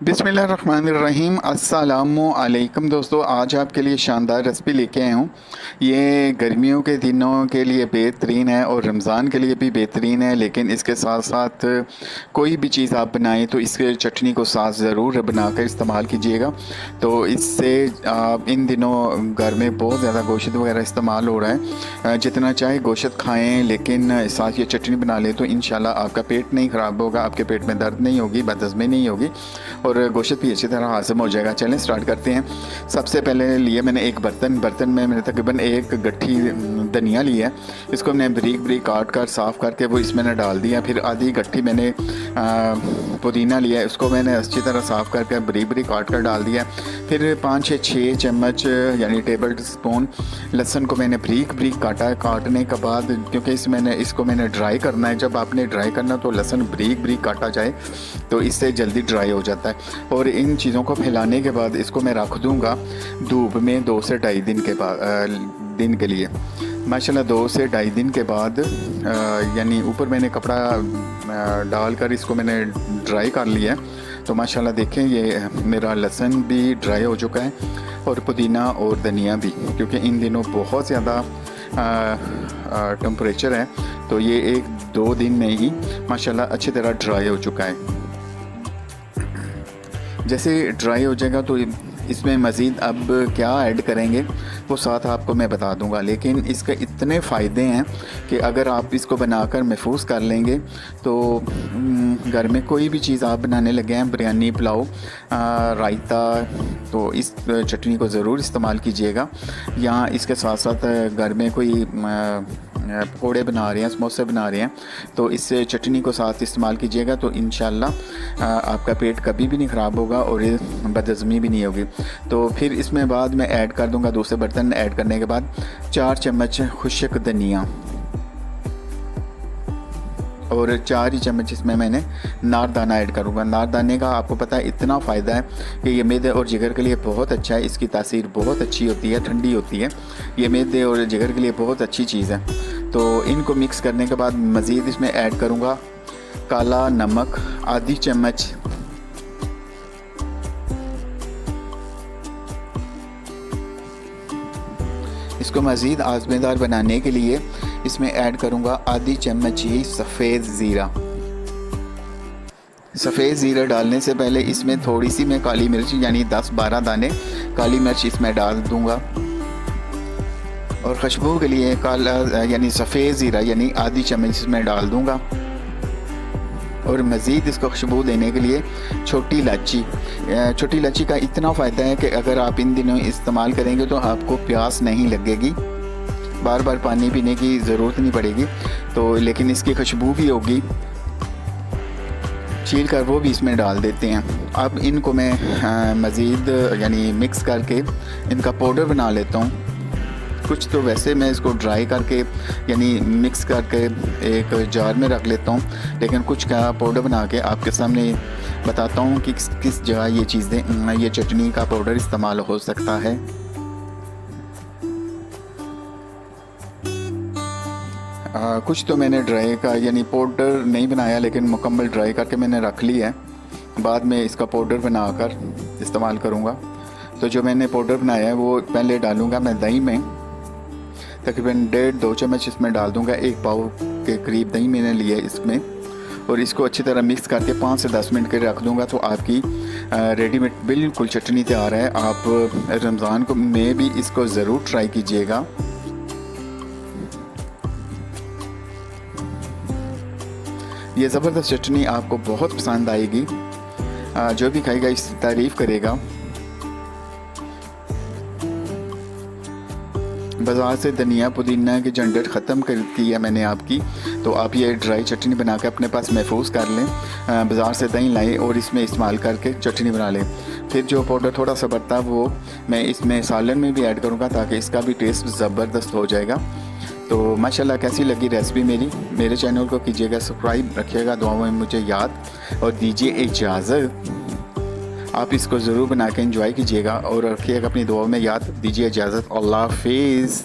बिस्मिल्लाहिर्रहमानिर्रहीम अस्सलामु अलैकुम दोस्तों, आज आपके लिए शानदार रेसिपी लेके आया हूँ। ये गर्मियों के दिनों के लिए बेहतरीन है और रमज़ान के लिए भी बेहतरीन है। लेकिन इसके साथ साथ कोई भी चीज़ आप बनाएं तो इसके चटनी को साथ ज़रूर बनाकर इस्तेमाल कीजिएगा। तो इससे आप इन दिनों घर में बहुत ज़्यादा गोश्त वगैरह इस्तेमाल हो रहा है। जितना चाहे गोश्त खाएँ, लेकिन साथ ये चटनी बना लें तो इंशाल्लाह आपका पेट नहीं ख़राब होगा, आपके पेट में दर्द नहीं होगी, बदहज़मी नहीं होगी और गोश्त भी अच्छी तरह हाज़म हो जाएगा। चलें स्टार्ट करते हैं। सबसे पहले लिए मैंने एक बर्तन में मैंने तकरीबन एक गट्ठी धनिया ली है। इसको मैंने बारीक बारीक काट कर साफ़ करके वो इसमें मैंने डाल दिया। फिर आधी गट्ठी मैंने पुदीना लिया है, उसको मैंने अच्छी तरह साफ़ करके बारीक बारीक काट कर डाल दिया। फिर 5 से 6 चम्मच यानी टेबल स्पून लहसुन को मैंने बारीक बारीक काटा है। काटने के बाद क्योंकि इसको मैंने ड्राई करना है, जब आपने ड्राई करना तो लहसुन बारीक बारीक काटा जाए तो इससे जल्दी ड्राई हो जाता है। और इन चीज़ों को फैलाने के बाद इसको मैं रख दूँगा धूप में 2 से ढाई दिन के लिए। माशाल्लाह 2 से ढाई दिन के बाद यानी ऊपर मैंने कपड़ा डालकर इसको मैंने ड्राई कर लिया है। तो माशाल्लाह देखें ये मेरा लहसुन भी ड्राई हो चुका है और पुदीना और धनिया भी, क्योंकि इन दिनों बहुत ज़्यादा टेम्परेचर है तो ये 1-2 दिन में ही माशाल्लाह अच्छी तरह ड्राई हो चुका है। जैसे ड्राई हो जाएगा तो इसमें मज़ीद अब क्या ऐड करेंगे वो साथ आपको मैं बता दूंगा। लेकिन इसके इतने फ़ायदे हैं कि अगर आप इसको बनाकर महफूज कर लेंगे तो घर में कोई भी चीज़ आप बनाने लगे हैं, बिरयानी, पुलाव, रायता, तो इस चटनी को ज़रूर इस्तेमाल कीजिएगा। यहाँ इसके साथ साथ घर में कोई पकौड़े बना रहे हैं, समोसे बना रहे हैं तो इस चटनी को साथ इस्तेमाल कीजिएगा तो इंशाल्लाह आपका पेट कभी भी नहीं ख़राब होगा और बदहज़मी भी नहीं होगी। तो फिर इसमें बाद में ऐड कर दूंगा, दूसरे बर्तन ऐड करने के बाद 4 चम्मच खुश्क धनिया और 4 ही चम्मच इसमें मैंने नारदाना ऐड करूँगा। नारदाने का आपको पता है इतना फ़ायदा है कि ये मैदे और जिगर के लिए बहुत अच्छा है। इसकी तासीर बहुत अच्छी होती है, ठंडी होती है। ये मैदे और जिगर के लिए बहुत अच्छी चीज़ है। तो इनको मिक्स करने के बाद मज़ीद इसमें ऐड करूँगा काला नमक आधी चम्मच, इसको मज़ीद आज़मेदार बनाने के लिए इसमें ऐड करूँगा आधी चम्मच ही सफ़ेद ज़ीरा। सफ़ेद ज़ीरा डालने से पहले इसमें थोड़ी सी मैं काली मिर्च यानी 10-12 दाने काली मिर्च इसमें डाल दूँगा और खुशबू के लिए काला यानी सफ़ेद ज़ीरा यानी आधी चम्मच इसमें डाल दूँगा। और मज़ीद इसको खुशबू देने के लिए छोटी इलायची का इतना फ़ायदा है कि अगर आप इन दिनों इस्तेमाल करेंगे तो आपको प्यास नहीं लगेगी, बार बार पानी पीने की ज़रूरत नहीं पड़ेगी। तो लेकिन इसकी खुशबू भी होगी। छील कर वो भी इसमें डाल देते हैं। अब इनको मैं मज़ीद यानी मिक्स करके इनका पाउडर बना लेता हूँ। कुछ तो वैसे मैं इसको ड्राई करके यानी मिक्स करके एक जार में रख लेता हूँ, लेकिन कुछ का पाउडर बना के आपके सामने बताता हूँ कि किस जगह ये चीज़ें, ये चटनी का पाउडर इस्तेमाल हो सकता है। कुछ तो मैंने ड्राई का यानी पाउडर नहीं बनाया, लेकिन मुकम्मल ड्राई करके मैंने रख लिया है। बाद में इसका पाउडर बनाकर इस्तेमाल करूँगा। तो जो मैंने पाउडर बनाया है वो पहले डालूँगा मैं दही में, तकरीबन 1.5-2 चम्मच इसमें डाल दूँगा। 1 पाव के करीब दही मैंने लिया है इसमें और इसको अच्छी तरह मिक्स करके 5 से 10 मिनट के रख दूँगा। तो आपकी रेडीमेड बिल्कुल चटनी तैयार है। आप रमज़ान को में भी इसको ज़रूर ट्राई कीजिएगा। ये ज़बरदस्त चटनी आपको बहुत पसंद आएगी। जो भी खाएगा इसकी तारीफ़ करेगा। बाज़ार से धनिया पुदीना की झंझट ख़त्म कर दी है मैंने आपकी। तो आप ये ड्राई चटनी बना के अपने पास महफूज कर लें। बाज़ार से दही लाएं और इसमें इस्तेमाल करके चटनी बना लें। फिर जो पाउडर थोड़ा सा बचता है वो मैं इसमें सालन में भी ऐड करूँगा ताकि इसका भी टेस्ट ज़बरदस्त हो जाएगा। तो माशाल्लाह कैसी लगी रेसिपी मेरे चैनल को कीजिएगा सब्सक्राइब, रखिएगा दुआओं में मुझे याद और दीजिए इजाज़त। आप इसको ज़रूर बना के एंजॉय कीजिएगा और रखिएगा अपनी दुआओं में याद, दीजिए इजाज़त। अल्लाह हाफ़िज़।